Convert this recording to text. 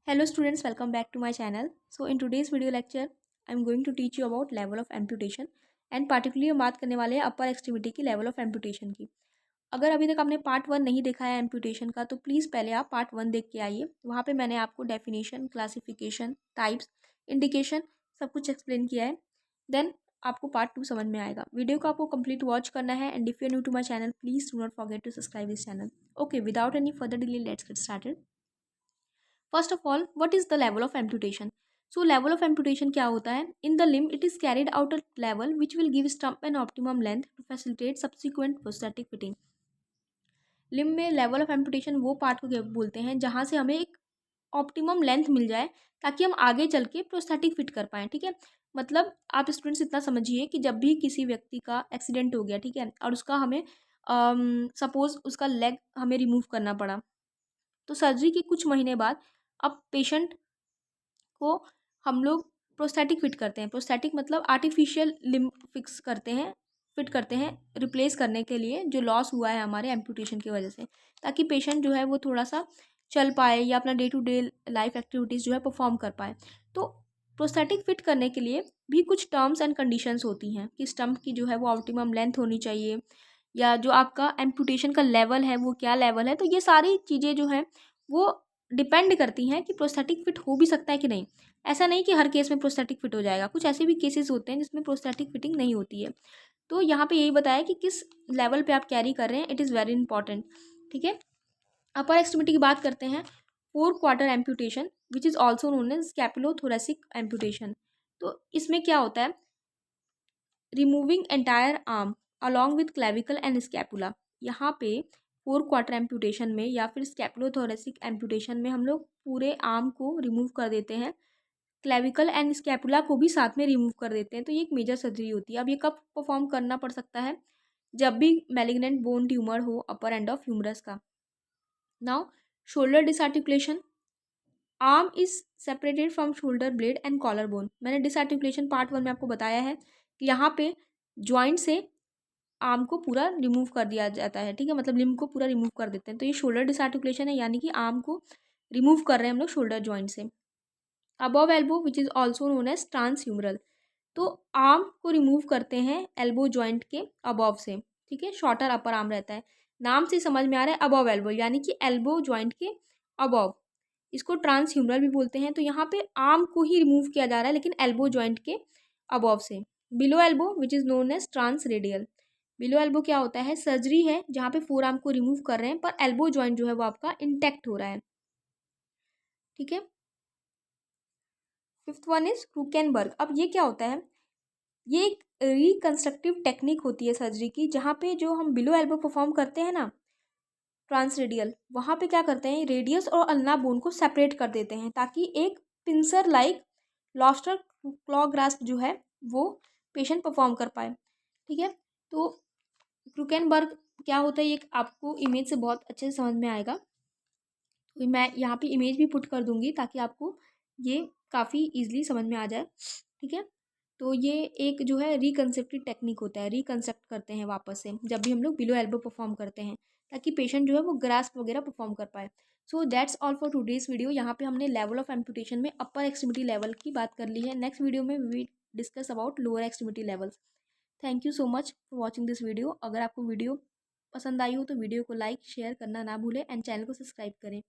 Hello students, welcome back to my channel. So in today's video lecture, I am going to teach you about level of amputation and particularly हम बात करने वाले हैं अपर extremity की level of amputation की। अगर अभी तक आपने पार्ट 1 नहीं देखा है एम्पुटेशन का तो प्लीज़ पहले आप पार्ट 1 देख के आइए। वहाँ पे मैंने आपको डेफिनेशन, क्लासिफिकेशन, टाइप्स, इंडिकेशन सब कुछ एक्सप्लेन किया है। देन आपको पार्ट 2 समझ में आएगा। वीडियो को आपको कंप्लीट वॉच करना है and if you are new to my channel please do not forget to subscribe this channel. Okay, without any further delay let's get started. First of all, what is the level of amputation? So level of amputation क्या होता है? In the limb it is carried out a level which will give stump an optimum length to facilitate subsequent prosthetic fitting. Limb में level of amputation वो part को बोलते हैं जहाँ से हमें एक ऑप्टिमम लेंथ मिल जाए ताकि हम आगे चल के प्रोस्थेटिक फिट कर पाएँ। ठीक है, मतलब आप स्टूडेंट्स इतना समझिए कि जब भी किसी व्यक्ति का एक्सीडेंट हो गया, ठीक है, और उसका हमें सपोज उसका लेग हमें रिमूव करना पड़ा, तो सर्जरी के कुछ महीने बाद अब पेशेंट को हम लोग प्रोस्थेटिक फिट करते हैं। प्रोस्थेटिक मतलब आर्टिफिशियल लिम्ब फिक्स करते हैं, फिट करते हैं रिप्लेस करने के लिए जो लॉस हुआ है हमारे एम्पुटेशन की वजह से, ताकि पेशेंट जो है वो थोड़ा सा चल पाए या अपना day to day life activities जो है परफॉर्म कर पाए। तो प्रोस्थेटिक फिट करने के लिए भी कुछ टर्म्स एंड कंडीशंस होती हैं कि स्टम्प की जो है वो ऑप्टिमम लेंथ होनी चाहिए या जो आपका एम्पुटेशन का लेवल है वो क्या लेवल है। तो ये सारी चीज़ें जो हैं वो डिपेंड करती हैं कि प्रोस्थेटिक फिट हो भी सकता है कि नहीं। ऐसा नहीं कि हर केस में प्रोस्थेटिक फिट हो जाएगा, कुछ ऐसे भी केसेस होते हैं जिसमें प्रोस्थेटिक फिटिंग नहीं होती है। तो यहाँ पे यही बताया कि किस लेवल पे आप कैरी कर रहे हैं, इट इज़ वेरी इंपॉर्टेंट। ठीक है, अपर एक्सट्रीमिटी की बात करते हैं। 4 quarter amputation which is also known as scapulothoracic amputation. तो इसमें क्या होता है? Removing entire arm along with clavicle and scapula. यहाँ पे 4 क्वार्टर एम्पुटेशन में या फिर स्कैपुलोथोरेसिक एम्पुटेशन में हम लोग पूरे आर्म को रिमूव कर देते हैं, क्लेविकल एंड स्कैपुला को भी साथ में रिमूव कर देते हैं। तो ये एक मेजर सर्जरी होती है। अब ये कब परफॉर्म करना पड़ सकता है? जब भी मैलिग्नेंट बोन ट्यूमर हो अपर एंड ऑफ ह्यूमरस का। Now shoulder disarticulation, arm is separated from shoulder blade and collar bone. मैंने डिसआर्टिकुलेशन पार्ट 1 में आपको बताया है कि यहाँ पे जॉइंट से आर्म को पूरा रिमूव कर दिया जाता है। ठीक है, मतलब लिम्ब को पूरा रिमूव कर देते हैं। तो ये शोल्डर डिसआर्टिकुलेशन है, यानी कि आर्म को रिमूव कर रहे हैं हम लोग शोल्डर जॉइंट से। Above elbow which is also known as transhumeral, तो आर्म को रिमूव करते हैं एल्बो जॉइंट के अबव से। ठीक है, शॉर्टर अपर आर्म रहता है। नाम से समझ में आ रहा है अबव एल्बो, यानी कि एल्बो जॉइंट के अबव। इसको ट्रांसह्यूमरल भी बोलते हैं। तो यहाँ पे आर्म को ही रिमूव किया जा रहा है लेकिन एल्बो जॉइंट के अबव से। Below elbow which is known as trans radial. Below elbow क्या होता है? सर्जरी है जहाँ पे फोर आर्म को रिमूव कर रहे हैं पर एल्बो जॉइंट जो है वो आपका इंटैक्ट हो रहा है। ठीक है, फिफ्थ वन इज क्रूकेनबर्ग। अब ये क्या होता है? ये एक रिकंस्ट्रक्टिव टेक्निक होती है सर्जरी की, जहाँ पे जो हम बिलो एल्बो परफॉर्म करते हैं ना, ट्रांस रेडियल, वहाँ पे क्या करते हैं? रेडियस और अल्ना बोन को सेपरेट कर देते हैं ताकि एक pincer like lobster claw grasp जो है वो पेशेंट परफॉर्म कर पाए। ठीक है, तो क्रूकेनबर्ग क्या होता है ये आपको इमेज से बहुत अच्छे से समझ में आएगा। तो मैं यहाँ पे इमेज भी पुट कर दूंगी ताकि आपको ये काफ़ी इजीली समझ में आ जाए। ठीक है, तो ये एक जो है रिकंसेप्टिव टेक्निक होता है, रिकंस्ट्रक्ट करते हैं वापस से जब भी हम लोग बिलो एल्बो परफॉर्म करते हैं ताकि पेशेंट जो है वो ग्रास्प वगैरह परफॉर्म कर पाए। So that's all for today's video. यहाँ पे हमने लेवल ऑफ एम्पुटेशन में अपर एक्सट्रीमिटी लेवल की बात कर ली है। नेक्स्ट वीडियो में we discuss about lower extremity levels. Thank you so much for watching this video. अगर आपको वीडियो पसंद आई हो तो वीडियो को लाइक शेयर करना ना भूलें एंड चैनल को सब्सक्राइब करें।